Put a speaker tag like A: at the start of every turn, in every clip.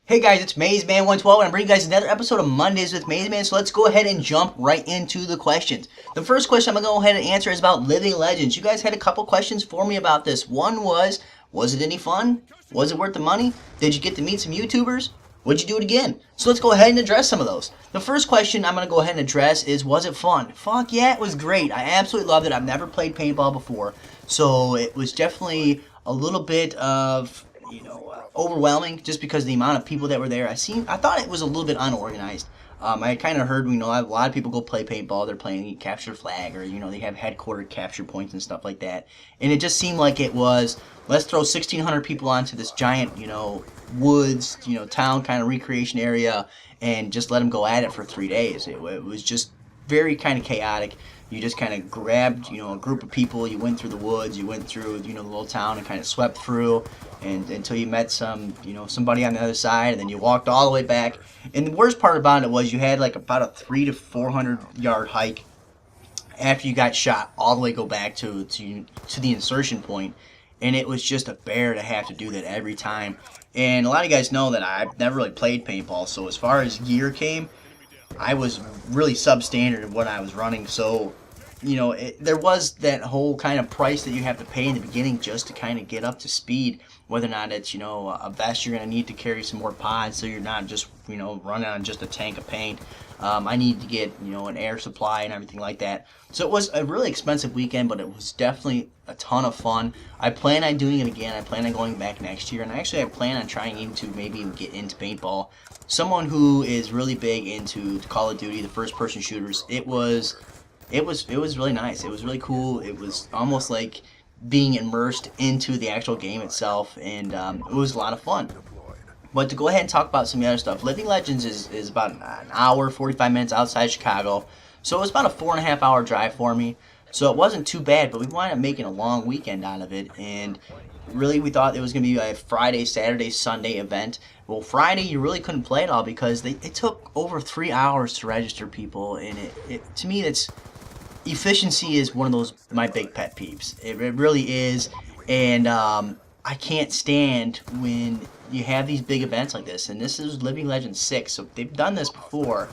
A: Hey guys, it's MaizeMan112 and I'm bringing you guys another episode of Mondays with MaizeMan, so let's go ahead and jump right into the questions. The first question I'm going to go ahead and answer is about Living Legends. You guys had a couple questions for me about this. One was it any fun? Was it worth the money? Did you get to meet some YouTubers? Would you do it again? So let's go ahead and address some of those. The first question I'm going to go ahead and address is, was it fun? Fuck yeah, it was great. I absolutely loved it. I've never played paintball before, so it was definitely a little bit of, overwhelming just because of the amount of people that were there. I thought it was a little bit unorganized. I kind of heard, a lot of people go play paintball. They're playing capture flag, or they have headquartered capture points and stuff like that. And it just seemed like it was, let's throw 1,600 people onto this giant, woods, town kind of recreation area, and just let them go at it for 3 days. It was just very kind of chaotic. You just kind of grabbed, a group of people. You went through the woods. You went through, the little town and kind of swept through, and until you met somebody on the other side, and then you walked all the way back. And the worst part about it was you had like about a 300 to 400 yard hike after you got shot, all the way go back to the insertion point, and it was just a bear to have to do that every time. And a lot of you guys know that I've never really played paintball, so as far as gear came, I was really substandard of what I was running, so there was that whole kind of price that you have to pay in the beginning just to kind of get up to speed, whether or not it's a vest you're going to need to carry some more pods so you're not just running on just a tank of paint. I need to get an air supply and everything like that. So it was a really expensive weekend, but it was definitely a ton of fun. I plan on doing it again. I plan on going back next year, and actually I plan on trying to maybe even get into paintball. Someone who is really big into Call of Duty, the first-person shooters, it was really nice. It was really cool. It was almost like being immersed into the actual game itself, and it was a lot of fun. But to go ahead and talk about some of the other stuff, Living Legends is about an hour, 45 minutes outside Chicago, so it was about a 4.5 hour drive for me. So it wasn't too bad, but we wound up making a long weekend out of it, and really we thought it was going to be a Friday, Saturday, Sunday event. Well, Friday you really couldn't play it all because it took over 3 hours to register people, and it to me that's efficiency is one of those my big pet peeves. It really is, and I can't stand when you have these big events like this, and this is Living Legends 6, so they've done this before.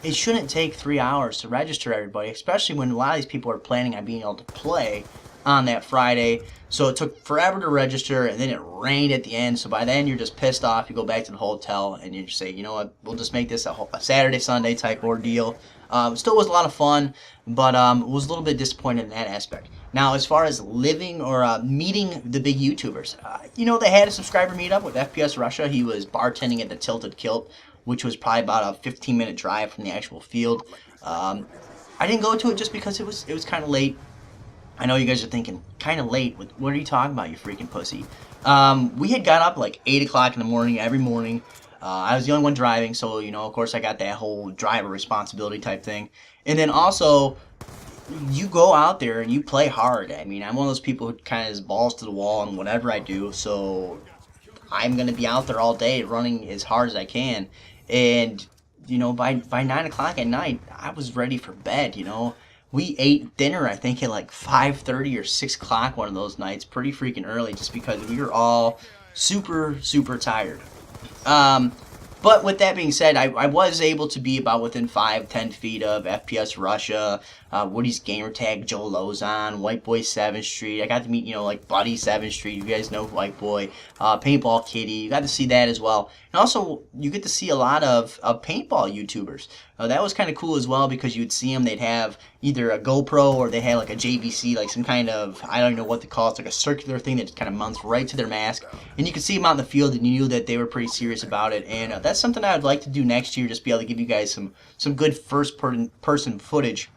A: It shouldn't take 3 hours to register everybody, especially when a lot of these people are planning on being able to play on that Friday. So it took forever to register, and then it rained at the end, so by then you're just pissed off. You go back to the hotel, and you just say, you know what, we'll just make this a Saturday, Sunday type ordeal. Still was a lot of fun, but was a little bit disappointed in that aspect. Now, as far as living or meeting the big YouTubers, they had a subscriber meetup with FPS Russia. He was bartending at the Tilted Kilt, which was probably about a 15-minute drive from the actual field. I didn't go to it just because it was kind of late. I know you guys are thinking, kind of late? What are you talking about, you freaking pussy? We had got up like 8 o'clock in the morning every morning. I was the only one driving, so, of course I got that whole driver responsibility type thing. And then also, you go out there and you play hard. I mean, I'm one of those people who kind of is balls to the wall in whatever I do, so I'm going to be out there all day running as hard as I can. And, by 9 o'clock at night, I was ready for bed, We ate dinner, I think, at like 5:30 or 6 o'clock one of those nights, pretty freaking early, just because we were all super, super tired. But with that being said, I was able to be about within 5-10 feet of FPS Russia, Woody's Gamertag, Joe Lohan, White Boy 7th Street. I got to meet, like Buddy 7th Street. You guys know White Boy, Paintball Kitty. You got to see that as well. And also, you get to see a lot of paintball YouTubers. That was kind of cool as well because you'd see them. They'd have either a GoPro or they had like a JVC, like some kind of, I don't even know what to call it. It's like a circular thing that kind of mounts right to their mask. And you could see them out in the field and you knew that they were pretty serious about it. And that's something I would like to do next year, just be able to give you guys some good first-person footage.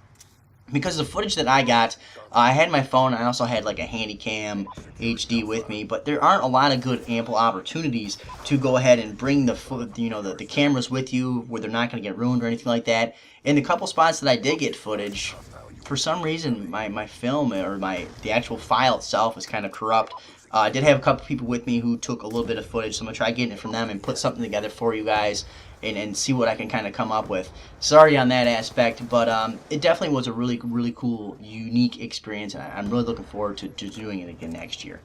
A: Because the footage that I got, I had my phone, I also had like a Handycam HD with me, but there aren't a lot of good ample opportunities to go ahead and bring the cameras with you where they're not going to get ruined or anything like that. In the couple spots that I did get footage, for some reason my film or the actual file itself was kind of corrupt. I did have a couple people with me who took a little bit of footage, so I'm going to try getting it from them and put something together for you guys and see what I can kind of come up with. Sorry on that aspect, but it definitely was a really, really cool, unique experience, and I'm really looking forward to doing it again next year.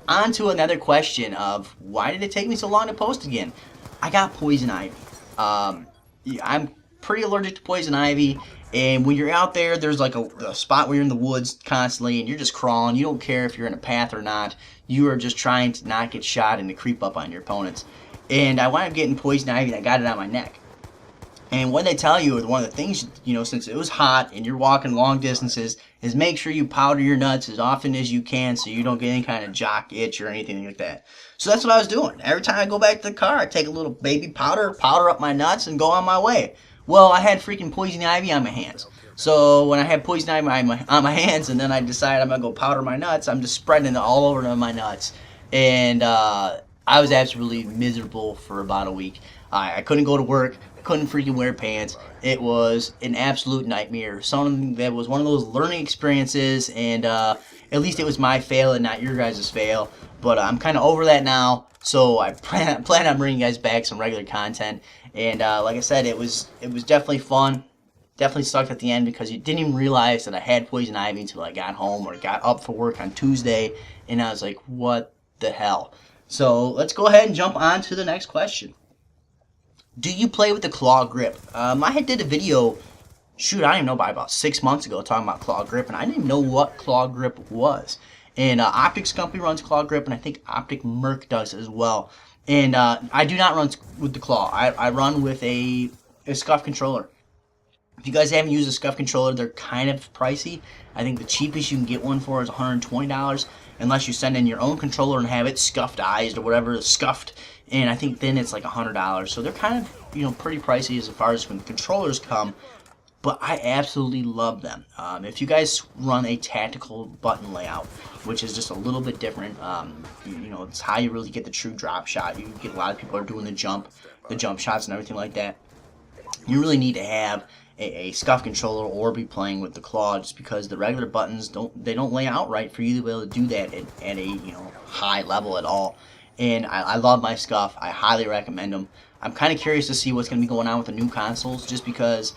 A: On to another question of, why did it take me so long to post again? I got poison ivy. Yeah, I'm pretty allergic to poison ivy. And when you're out there, there's like a spot where you're in the woods constantly and you're just crawling. You don't care if you're in a path or not. You are just trying to not get shot and to creep up on your opponents. And I wound up getting poison ivy and I got it on my neck. And what they tell you, is one of the things, since it was hot and you're walking long distances, is make sure you powder your nuts as often as you can so you don't get any kind of jock itch or anything like that. So that's what I was doing. Every time I go back to the car, I take a little baby powder up my nuts, and go on my way. Well, I had freaking poison ivy on my hands. So when I had poison ivy on my hands, and then I decided I'm going to go powder my nuts, I'm just spreading it all over my nuts. And I was absolutely miserable for about a week. I couldn't go to work. I couldn't freaking wear pants. It was an absolute nightmare. Something that was one of those learning experiences, and at least it was my fail and not your guys' fail. But I'm kind of over that now, so I plan on bringing you guys back some regular content. And like I said, it was definitely fun. Definitely sucked at the end because you didn't even realize that I had poison ivy until I got home or got up for work on Tuesday, and I was like, what the hell? So let's go ahead and jump on to the next question. Do you play with the claw grip? I did a video, I don't even know, about 6 months ago talking about claw grip, and I didn't even know what claw grip was. And Optics Company runs claw grip, and I think Optic Merc does as well. And I do not run with the claw. I run with a scuff controller. If you guys haven't used a scuff controller, they're kind of pricey. I think the cheapest you can get one for is $120, unless you send in your own controller and have it scuffed-ized or whatever, scuffed. And I think then it's like $100. So they're kind of, pretty pricey as far as when the controllers come. But I absolutely love them. If you guys run a tactical button layout, which is just a little bit different, it's how you really get the true drop shot. You get a lot of people are doing the jump shots and everything like that. You really need to have a scuff controller or be playing with the claw, just because the regular buttons don't lay out right for you to be able to do that at a high level at all. And I love my scuff. I highly recommend them. I'm kind of curious to see what's going to be going on with the new consoles, just because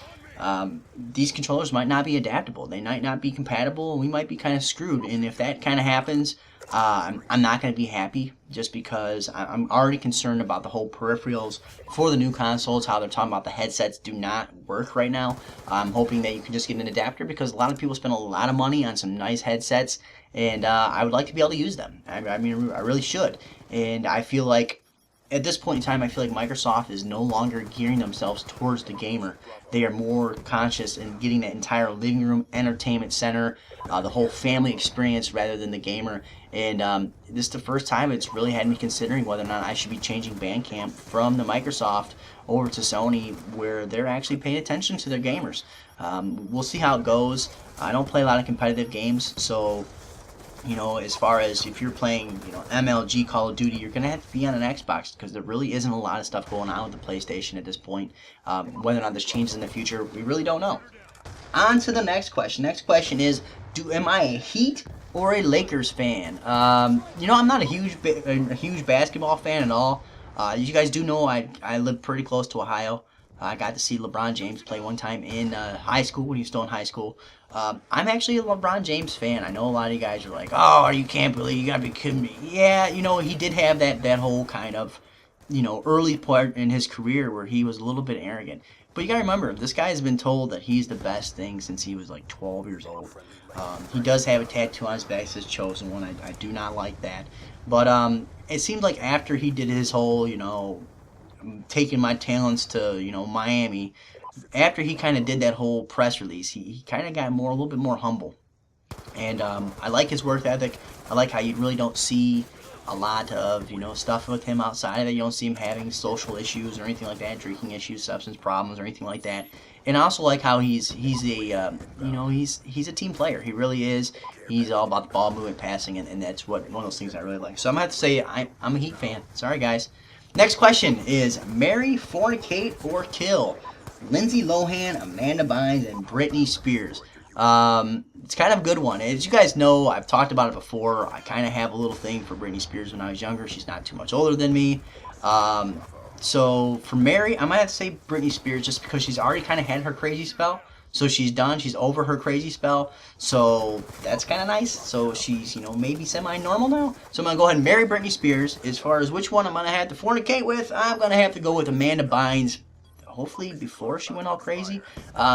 A: these controllers might not be adaptable. They might not be compatible, and we might be kind of screwed. And if that kind of happens, I'm not going to be happy, just because I'm already concerned about the whole peripherals for the new consoles, how they're talking about the headsets do not work right now. I'm hoping that you can just get an adapter, because a lot of people spend a lot of money on some nice headsets, and I would like to be able to use them. I mean, I really should. And I feel like at this point in time, I feel like Microsoft is no longer gearing themselves towards the gamer. They are more conscious in getting that entire living room, entertainment center, the whole family experience rather than the gamer. And this is the first time it's really had me considering whether or not I should be changing Bandcamp from the Microsoft over to Sony, where they're actually paying attention to their gamers. We'll see how it goes. I don't play a lot of competitive games, so as far as if you're playing, MLG, Call of Duty, you're going to have to be on an Xbox, because there really isn't a lot of stuff going on with the PlayStation at this point. Whether or not this changes in the future, we really don't know. On to the next question. Next question is, am I a Heat or a Lakers fan? I'm not a huge basketball fan at all. You guys do know I live pretty close to Ohio. I got to see LeBron James play one time in high school, when he was still in high school. I'm actually a LeBron James fan. I know a lot of you guys are like, oh, you can't believe, you gotta be kidding me. Yeah, he did have that whole kind of, early part in his career where he was a little bit arrogant. But you gotta remember, this guy has been told that he's the best thing since he was like 12 years old. He does have a tattoo on his back that says chosen one. I do not like that. But it seemed like after he did his whole, taking my talents to, Miami, after he kind of did that whole press release, he kind of got a little bit more humble. And I like his work ethic. I like how you really don't see a lot of, stuff with him outside of it. You don't see him having social issues or anything like that, drinking issues, substance problems, or anything like that. And I also like how he's a team player. He really is. He's all about the ball movement, passing, and that's one of those things I really like. So I'm going to have to say I'm a Heat fan. Sorry, guys. Next question is, marry, fornicate, or kill? Lindsay Lohan, Amanda Bynes, and Britney Spears. It's kind of a good one. As you guys know, I've talked about it before. I kind of have a little thing for Britney Spears when I was younger. She's not too much older than me. So for marry, I might have to say Britney Spears, just because she's already kind of had her crazy spell. So she's done. She's over her crazy spell. So that's kind of nice. So she's, maybe semi-normal now. So I'm going to go ahead and marry Britney Spears. As far as which one I'm going to have to fornicate with, I'm going to have to go with Amanda Bynes. Hopefully before she went all crazy.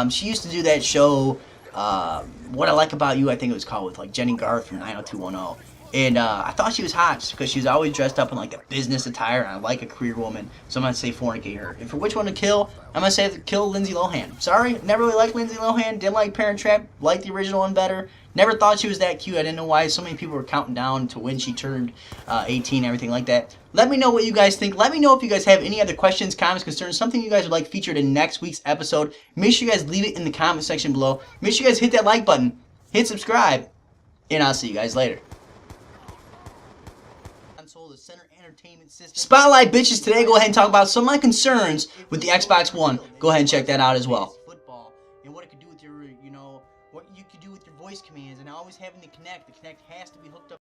A: She used to do that show, What I Like About You, I think it was called, with like Jenny Garth from 90210. And I thought she was hot because she was always dressed up in like the business attire, and I like a career woman, so I'm going to say fornicate her. And for which one to kill, I'm going to say kill Lindsay Lohan. Sorry, never really liked Lindsay Lohan, didn't like Parent Trap, liked the original one better. Never thought she was that cute. I didn't know why so many people were counting down to when she turned 18 and everything like that. Let me know what you guys think. Let me know if you guys have any other questions, comments, concerns, something you guys would like featured in next week's episode. Make sure you guys leave it in the comment section below. Make sure you guys hit that like button, hit subscribe, and I'll see you guys later. The center entertainment system. Spotlight bitches, today go ahead and talk about some of my concerns with the Xbox One. Go ahead and check that out as well. Football and what it could do with your, what you could do with your voice commands, and always having the Kinect. The Kinect has to be hooked up.